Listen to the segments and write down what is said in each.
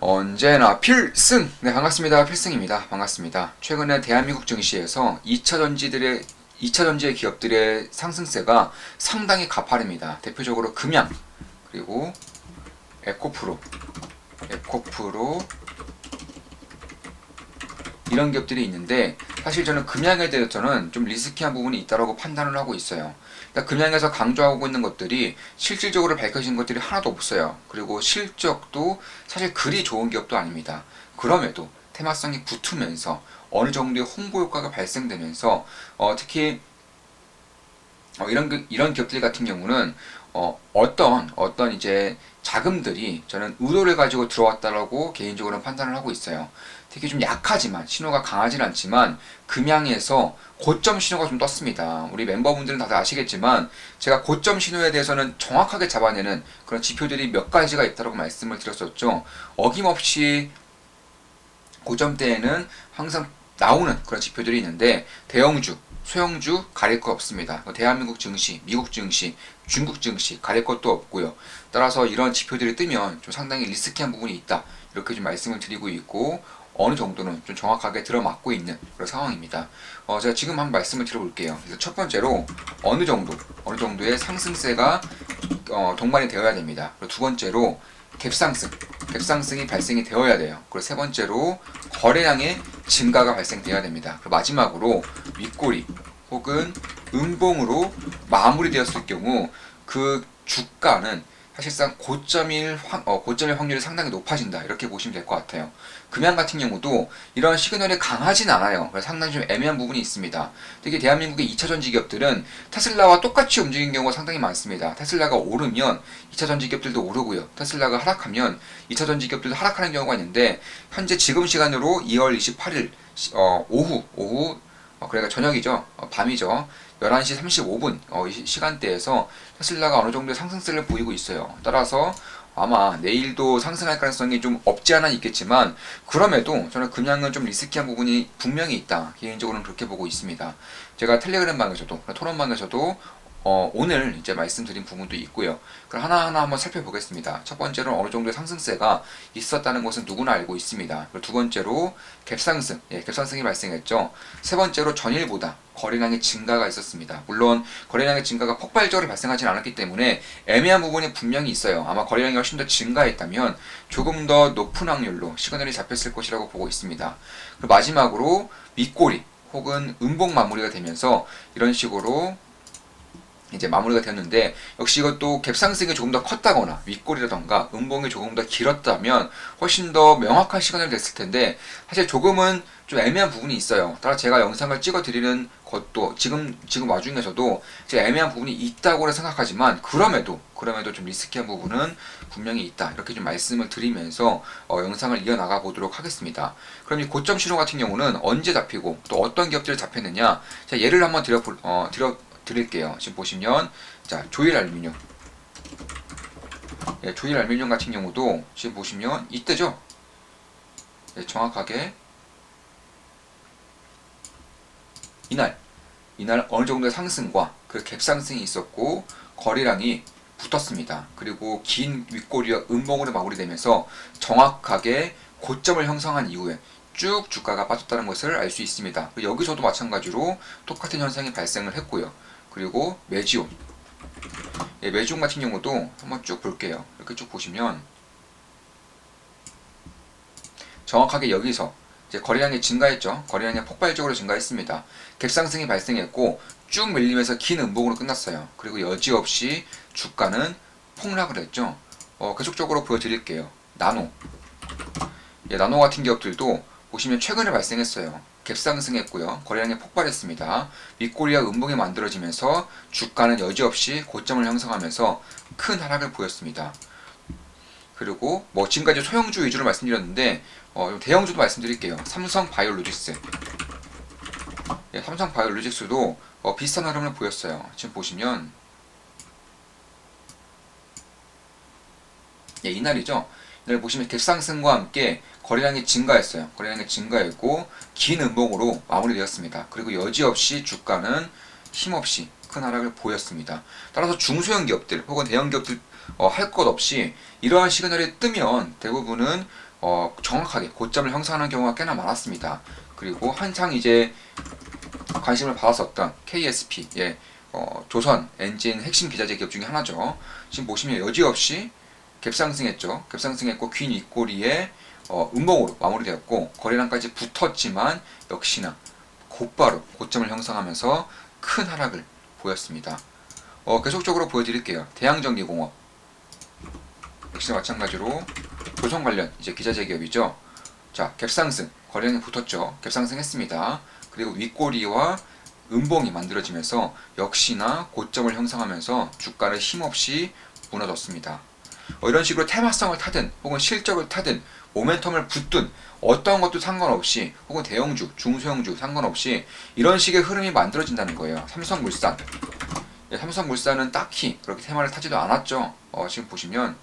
언제나 필승! 네, 반갑습니다. 필승입니다. 반갑습니다. 최근에 대한민국 증시에서 2차 전지의 기업들의 상승세가 상당히 가파릅니다. 대표적으로 금양, 그리고 에코프로, 이런 기업들이 있는데, 사실 저는 금양에 대해서는 좀 리스키한 부분이 있다고 판단을 하고 있어요. 그러니까 금양에서 강조하고 있는 것들이 실질적으로 밝혀진 것들이 하나도 없어요. 그리고 실적도 사실 그리 좋은 기업도 아닙니다. 그럼에도 테마성이 붙으면서 어느 정도의 홍보 효과가 발생되면서 특히 이런 기업들 같은 경우는 어떤 이제 자금들이 저는 의도를 가지고 들어왔다라고 개인적으로는 판단을 하고 있어요. 되게 좀 약하지만 신호가 강하진 않지만 금양에서 고점 신호가 좀 떴습니다. 우리 멤버분들은 다들 아시겠지만 제가 고점 신호에 대해서는 정확하게 잡아내는 그런 지표들이 몇 가지가 있다고 말씀을 드렸었죠. 어김없이 고점대에는 항상 나오는 그런 지표들이 있는데 대형주, 소형주 가릴 거 없습니다. 대한민국 증시, 미국 증시, 중국 증시 가릴 것도 없고요. 따라서 이런 지표들이 뜨면 좀 상당히 리스키한 부분이 있다. 이렇게 좀 말씀을 드리고 있고 어느 정도는 좀 정확하게 들어맞고 있는 그런 상황입니다. 제가 지금 한번 말씀을 드려볼게요. 그래서 첫 번째로 어느 정도의 상승세가 동반이 되어야 됩니다. 그리고 두 번째로 갭상승이 발생이 되어야 돼요. 그리고 세 번째로 거래량의 증가가 발생되어야 됩니다. 그리고 마지막으로 윗꼬리 혹은 음봉으로 마무리되었을 경우 그 주가는 사실상 고점일 확률이 상당히 높아진다. 이렇게 보시면 될 것 같아요. 금양 같은 경우도 이런 시그널이 강하진 않아요. 그래서 상당히 좀 애매한 부분이 있습니다. 특히 대한민국의 2차전지 기업들은 테슬라와 똑같이 움직이는 경우가 상당히 많습니다. 테슬라가 오르면 2차전지 기업들도 오르고요. 테슬라가 하락하면 2차전지 기업들도 하락하는 경우가 있는데 현재 지금 시간으로 2월 28일 오후 그러니까 저녁이죠. 밤이죠. 11시 35분 이 시간대에서 테슬라가 어느 정도의 상승세를 보이고 있어요. 따라서 아마 내일도 상승할 가능성이 좀 없지 않아 있겠지만 그럼에도 저는 금양은 좀 리스키한 부분이 분명히 있다. 개인적으로는 그렇게 보고 있습니다. 제가 텔레그램 방에서도 토론방에서도 오늘 이제 말씀드린 부분도 있고요. 그럼 하나하나 한번 살펴보겠습니다. 첫 번째로 어느 정도의 상승세가 있었다는 것은 누구나 알고 있습니다. 그리고 두 번째로 갭상승이 발생했죠. 세 번째로 전일보다 거래량의 증가가 있었습니다. 물론 거래량의 증가가 폭발적으로 발생하진 않았기 때문에 애매한 부분이 분명히 있어요. 아마 거래량이 훨씬 더 증가했다면 조금 더 높은 확률로 시그널이 잡혔을 것이라고 보고 있습니다. 그리고 마지막으로 윗꼬리 혹은 음봉 마무리가 되면서 이런 식으로 이제 마무리가 되었는데 역시 이것도 갭상승이 조금 더 컸다거나 윗골이라던가 음봉이 조금 더 길었다면 훨씬 더 명확한 시그널이 됐을 텐데 사실 조금은 좀 애매한 부분이 있어요. 따라 제가 영상을 찍어 드리는 것도 지금 와중에서도 제가 애매한 부분이 있다고 생각하지만 그럼에도 좀 리스키한 부분은 분명히 있다. 이렇게 좀 말씀을 드리면서 영상을 이어나가 보도록 하겠습니다. 그럼 이 고점 신호 같은 경우는 언제 잡히고 또 어떤 기업들이 잡혔느냐? 제가 예를 한번 드릴게요. 지금 보시면 자 조일 알루미늄, 조일 알루미늄 같은 경우도 지금 보시면 이때죠. 정확하게 이날 어느 정도의 상승과 그 갭상승이 있었고 거래량이 붙었습니다. 그리고 긴 윗꼬리와 음봉으로 마무리되면서 정확하게 고점을 형성한 이후에 쭉 주가가 빠졌다는 것을 알 수 있습니다. 여기서도 마찬가지로 똑같은 현상이 발생을 했고요. 그리고 메지온, 메지온 같은 경우도 한번 쭉 볼게요. 이렇게 쭉 보시면 정확하게 여기서 이제 거래량이 증가했죠. 거래량이 폭발적으로 증가했습니다. 갭상승이 발생했고 쭉 밀리면서 긴 음봉으로 끝났어요. 그리고 여지없이 주가는 폭락을 했죠. 계속적으로 보여드릴게요. 나노 같은 기업들도 보시면 최근에 발생했어요. 갭상승했고요. 거래량이 폭발했습니다. 윗꼬리와 음봉이 만들어지면서 주가는 여지없이 고점을 형성하면서 큰 하락을 보였습니다. 그리고 지금까지 소형주 위주로 말씀드렸는데 대형주도 말씀드릴게요. 삼성바이오로직스도 비슷한 흐름을 보였어요. 지금 보시면 이날이죠. 이날 보시면 갭상승과 함께 거래량이 증가했어요. 거래량이 증가했고 긴 음봉으로 마무리되었습니다. 그리고 여지없이 주가는 힘없이 큰 하락을 보였습니다. 따라서 중소형 기업들 혹은 대형 기업들 할 것 없이 이러한 시그널이 뜨면 대부분은 정확하게 고점을 형성하는 경우가 꽤나 많았습니다. 그리고 한창 이제 관심을 받았었던 KSP, 조선 엔진 핵심 기자재 기업 중에 하나죠. 지금 보시면 여지없이 갭상승했죠. 갭상승했고 긴 윗꼬리에 음봉으로 마무리되었고 거래량까지 붙었지만 역시나 곧바로 고점을 형성하면서 큰 하락을 보였습니다. 계속적으로 보여드릴게요. 대양전기공업 역시나 마찬가지로 조선 관련 이제 기자재 기업이죠. 자, 갭상승 거래량이 붙었죠. 갭상승했습니다. 그리고 윗꼬리와 음봉이 만들어지면서 역시나 고점을 형성하면서 주가를 힘없이 무너졌습니다. 이런 식으로 테마성을 타든 혹은 실적을 타든 모멘텀을 붙든 어떤 것도 상관없이 혹은 대형주, 중소형주 상관없이 이런 식의 흐름이 만들어진다는 거예요. 삼성물산. 삼성물산은 딱히 그렇게 테마를 타지도 않았죠. 지금 보시면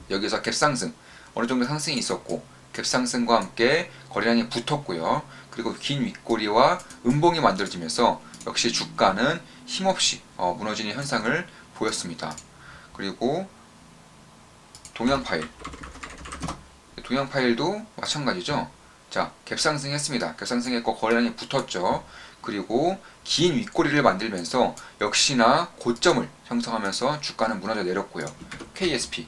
여기서 갭상승 어느 정도 상승이 있었고 갭상승과 함께 거래량이 붙었고요. 그리고 긴 윗꼬리와 음봉이 만들어지면서 역시 주가는 힘없이 무너지는 현상을 보였습니다. 그리고 동양파일도 마찬가지죠. 자, 갭상승했습니다. 갭상승했고 거래량이 붙었죠. 그리고 긴 윗꼬리를 만들면서 역시나 고점을 형성하면서 주가는 무너져 내렸고요. KSP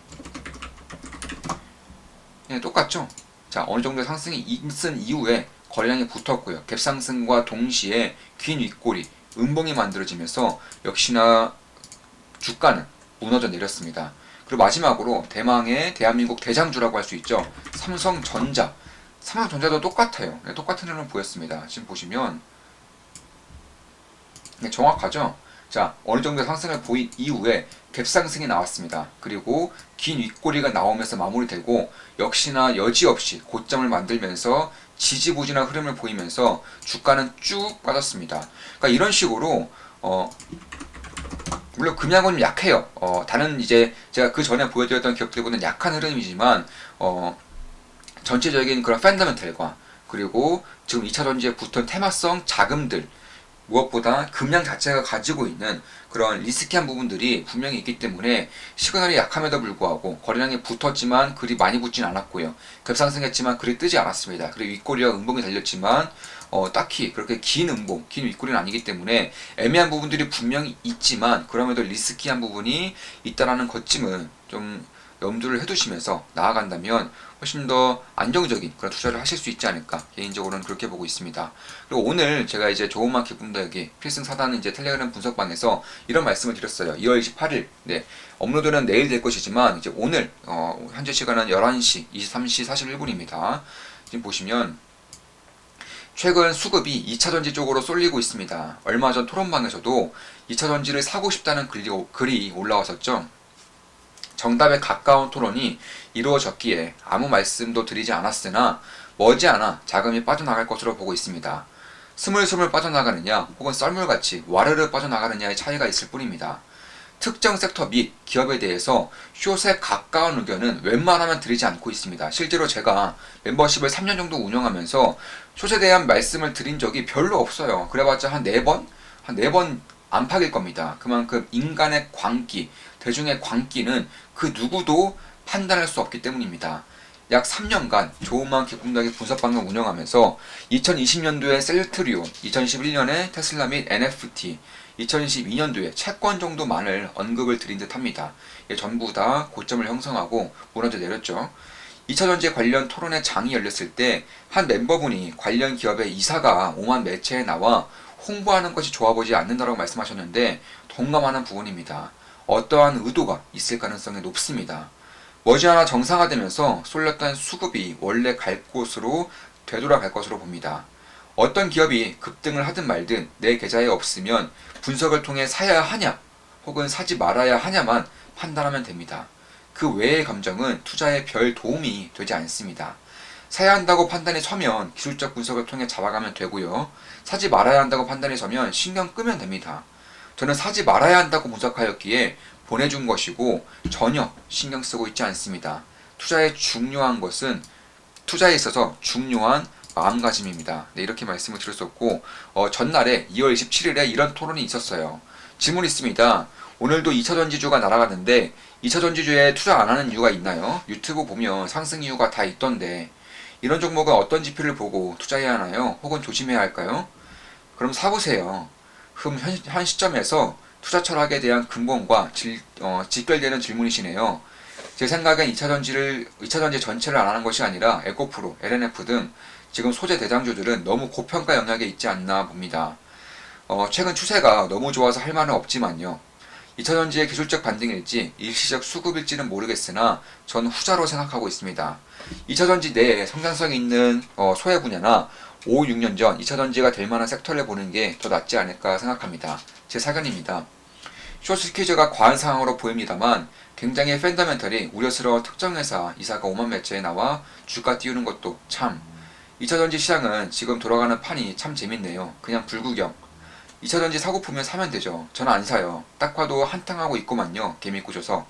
똑같죠. 자, 어느 정도 상승이 있은 이후에 거래량이 붙었고요. 갭상승과 동시에 긴 윗꼬리, 음봉이 만들어지면서 역시나 주가는 무너져 내렸습니다. 그리고 마지막으로 대망의 대한민국 대장주라고 할 수 있죠. 삼성전자. 삼성전자도 똑같아요. 똑같은 흐름을 보였습니다. 지금 보시면 정확하죠. 자, 어느 정도 상승을 보인 이후에 갭상승이 나왔습니다. 그리고 긴 윗꼬리가 나오면서 마무리되고 역시나 여지없이 고점을 만들면서 지지부진한 흐름을 보이면서 주가는 쭉 빠졌습니다. 그러니까 이런 식으로 물론 금양은 약해요. 다른 이제 제가 그 전에 보여드렸던 기업들보다는 약한 흐름이지만 전체적인 그런 펀더멘털과 그리고 지금 2차전지에 붙은 테마성 자금들 무엇보다 금양 자체가 가지고 있는 그런 리스키한 부분들이 분명히 있기 때문에 시그널이 약함에도 불구하고 거래량이 붙었지만 그리 많이 붙진 않았고요. 급상승했지만 그리 뜨지 않았습니다. 그리고 윗꼬리와 음봉이 달렸지만 딱히 그렇게 긴 음봉, 긴 윗꼬리는 아니기 때문에 애매한 부분들이 분명히 있지만 그럼에도 리스키한 부분이 있다라는 것쯤은 좀 염두를 해두시면서 나아간다면 훨씬 더 안정적인 그런 투자를 하실 수 있지 않을까 개인적으로는 그렇게 보고 있습니다. 그리고 오늘 제가 이제 좋은만 기쁨더하기 필승 사단은 이제 텔레그램 분석방에서 이런 말씀을 드렸어요. 2월 28일 업로드는 내일 될 것이지만 이제 오늘 현재 시간은 11시 23시 41분입니다. 지금 보시면 최근 수급이 2차전지 쪽으로 쏠리고 있습니다. 얼마 전 토론방에서도 2차전지를 사고 싶다는 글이 올라왔었죠. 정답에 가까운 토론이 이루어졌기에 아무 말씀도 드리지 않았으나 머지않아 자금이 빠져나갈 것으로 보고 있습니다. 스물스물 빠져나가느냐 혹은 썰물같이 와르르 빠져나가느냐의 차이가 있을 뿐입니다. 특정 섹터 및 기업에 대해서 숏에 가까운 의견은 웬만하면 드리지 않고 있습니다. 실제로 제가 멤버십을 3년 정도 운영하면서 숏에 대한 말씀을 드린 적이 별로 없어요. 그래봤자 한 4번? 한 4번 안팎일 겁니다. 그만큼 인간의 광기, 대중의 광기는 그 누구도 판단할 수 없기 때문입니다. 약 3년간 좋은마음 기쁨나게 분석방을 운영하면서 2020년도에 셀트리온, 2021년에 테슬라 및 NFT, 2022년도에 채권 정도만을 언급을 드린 듯 합니다. 전부 다 고점을 형성하고 무너져 내렸죠. 2차전지 관련 토론회 장이 열렸을 때 한 멤버분이 관련 기업의 이사가 오만 매체에 나와 홍보하는 것이 좋아 보이지 않는다고 말씀하셨는데 동감하는 부분입니다. 어떠한 의도가 있을 가능성이 높습니다. 머지않아 정상화되면서 쏠렸던 수급이 원래 갈 곳으로 되돌아갈 것으로 봅니다. 어떤 기업이 급등을 하든 말든 내 계좌에 없으면 분석을 통해 사야 하냐 혹은 사지 말아야 하냐만 판단하면 됩니다. 그 외의 감정은 투자에 별 도움이 되지 않습니다. 사야 한다고 판단이 서면 기술적 분석을 통해 잡아가면 되고요. 사지 말아야 한다고 판단이 서면 신경 끄면 됩니다. 저는 사지 말아야 한다고 분석하였기에 보내준 것이고 전혀 신경 쓰고 있지 않습니다. 투자에 있어서 중요한 마음가짐입니다. 이렇게 말씀을 드렸었고 전날에 2월 27일에 이런 토론이 있었어요. 질문 있습니다. 오늘도 2차전지주가 날아갔는데 2차전지주에 투자 안 하는 이유가 있나요? 유튜브 보면 상승 이유가 다 있던데 이런 종목은 어떤 지표를 보고 투자해야 하나요? 혹은 조심해야 할까요? 그럼 사보세요. 현 시점에서 투자 철학에 대한 근본과 직결되는 질문이시네요. 제 생각엔 2차전지 전체를 안 하는 것이 아니라 에코프로, LNF 등 지금 소재 대장주들은 너무 고평가 영역에 있지 않나 봅니다. 최근 추세가 너무 좋아서 할 말은 없지만요. 2차전지의 기술적 반등일지 일시적 수급일지는 모르겠으나 전 후자로 생각하고 있습니다. 2차전지 내에 성장성이 있는 소외 분야나 5, 6년 전 2차전지가 될 만한 섹터를 보는 게 더 낫지 않을까 생각합니다. 제 사견입니다. 쇼트 스퀴즈가 과한 상황으로 보입니다만 굉장히 팬더멘털이 우려스러운 특정 회사 이사가 5만 매체에 나와 주가 띄우는 것도 참 2차전지 시장은 지금 돌아가는 판이 참 재밌네요. 그냥 불구경 2차전지 사고프면 사면 되죠. 저는 안 사요. 딱 봐도 한탕하고 있구만요. 개미꾸져서.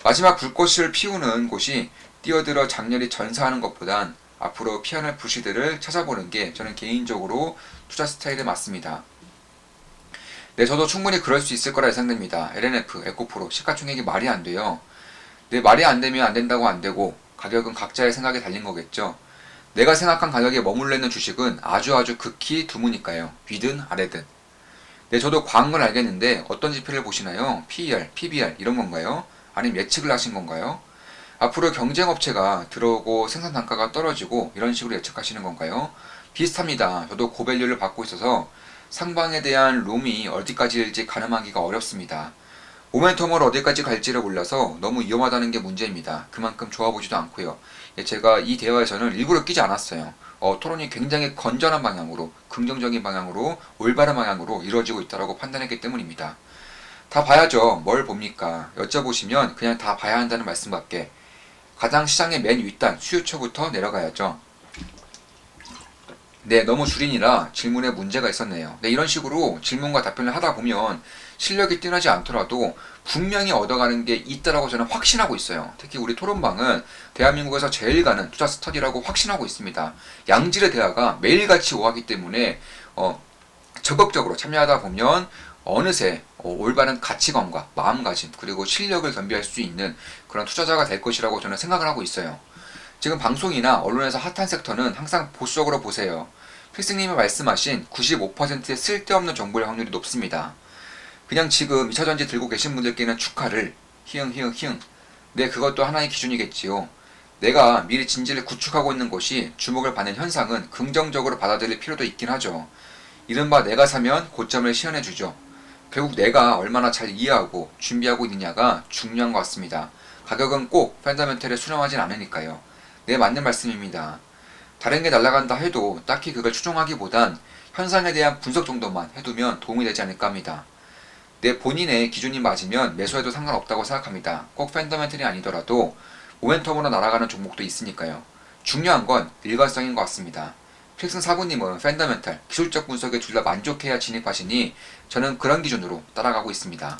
마지막 불꽃을 피우는 곳이 뛰어들어 장렬히 전사하는 것보단 앞으로 피어날 불씨들을 찾아보는 게 저는 개인적으로 투자 스타일에 맞습니다. 네, 저도 충분히 그럴 수 있을 거라 예상됩니다. LNF, 에코프로, 시가총액이 말이 안 돼요. 네, 말이 안 되면 안 된다고 안 되고 가격은 각자의 생각에 달린 거겠죠. 내가 생각한 가격에 머물러 있는 주식은 아주 극히 드무니까요. 위든 아래든. 네, 저도 과한 건 알겠는데 어떤 지표를 보시나요? PER, PBR 이런 건가요? 아니면 예측을 하신 건가요? 앞으로 경쟁업체가 들어오고 생산 단가가 떨어지고 이런 식으로 예측하시는 건가요? 비슷합니다. 저도 고밸류를 받고 있어서 상방에 대한 룸이 어디까지일지 가늠하기가 어렵습니다. 모멘텀을 어디까지 갈지를 몰라서 너무 위험하다는 게 문제입니다. 그만큼 좋아 보지도 않고요. 제가 이 대화에서는 일부러 끼지 않았어요. 토론이 굉장히 건전한 방향으로, 긍정적인 방향으로, 올바른 방향으로 이루어지고 있다고 판단했기 때문입니다. 다 봐야죠. 뭘 봅니까? 여쭤보시면 그냥 다 봐야 한다는 말씀밖에. 가장 시장의 맨 윗단, 수요처부터 내려가야죠. 네, 너무 줄이니라 질문에 문제가 있었네요. 네, 이런 식으로 질문과 답변을 하다 보면 실력이 뛰어나지 않더라도 분명히 얻어가는 게 있다라고 저는 확신하고 있어요. 특히 우리 토론방은 대한민국에서 제일 가는 투자 스터디라고 확신하고 있습니다. 양질의 대화가 매일같이 오가기 때문에 적극적으로 참여하다 보면 어느새 올바른 가치관과 마음가짐 그리고 실력을 겸비할 수 있는 그런 투자자가 될 것이라고 저는 생각을 하고 있어요. 지금 방송이나 언론에서 핫한 섹터는 항상 보수적으로 보세요. 필승님이 말씀하신 95%의 쓸데없는 정보일 확률이 높습니다. 그냥 지금 2차전지 들고 계신 분들께는 축하를 히응. 네, 그것도 하나의 기준이겠지요. 내가 미리 진지를 구축하고 있는 것이 주목을 받는 현상은 긍정적으로 받아들일 필요도 있긴 하죠. 이른바 내가 사면 고점을 시연해주죠. 결국 내가 얼마나 잘 이해하고 준비하고 있느냐가 중요한 것 같습니다. 가격은 꼭 펀더멘털에 수렴하진 않으니까요. 네, 맞는 말씀입니다. 다른 게 날아간다 해도 딱히 그걸 추종하기보단 현상에 대한 분석 정도만 해두면 도움이 되지 않을까 합니다. 내 본인의 기준이 맞으면 매수해도 상관없다고 생각합니다. 꼭 펀더멘털이 아니더라도 모멘텀으로 날아가는 종목도 있으니까요. 중요한 건 일관성인 것 같습니다. 필승 사부님은 펀더멘털, 기술적 분석에 둘 다 만족해야 진입하시니 저는 그런 기준으로 따라가고 있습니다.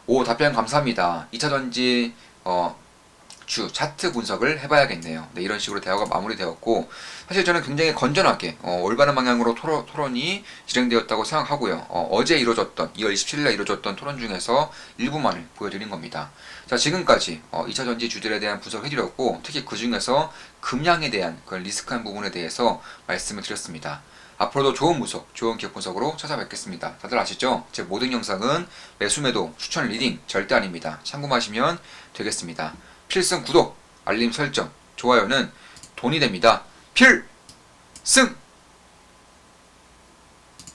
오, 답변 감사합니다. 2차전지 주 차트 분석을 해봐야겠네요. 네, 이런 식으로 대화가 마무리되었고 사실 저는 굉장히 건전하게 올바른 방향으로 토론이 진행되었다고 생각하고요. 어제 이루어졌던 2월 27일에 이루어졌던 토론 중에서 일부만을 보여드린 겁니다. 자, 지금까지 2차전지 주들에 대한 분석을 해드렸고 특히 그 중에서 금양에 대한 그런 리스크한 부분에 대해서 말씀을 드렸습니다. 앞으로도 좋은 분석, 좋은 기업 분석으로 찾아뵙겠습니다. 다들 아시죠? 제 모든 영상은 매수매도, 추천 리딩 절대 아닙니다. 참고하시면 되겠습니다. 필승 구독, 알림 설정, 좋아요는 돈이 됩니다. 필승!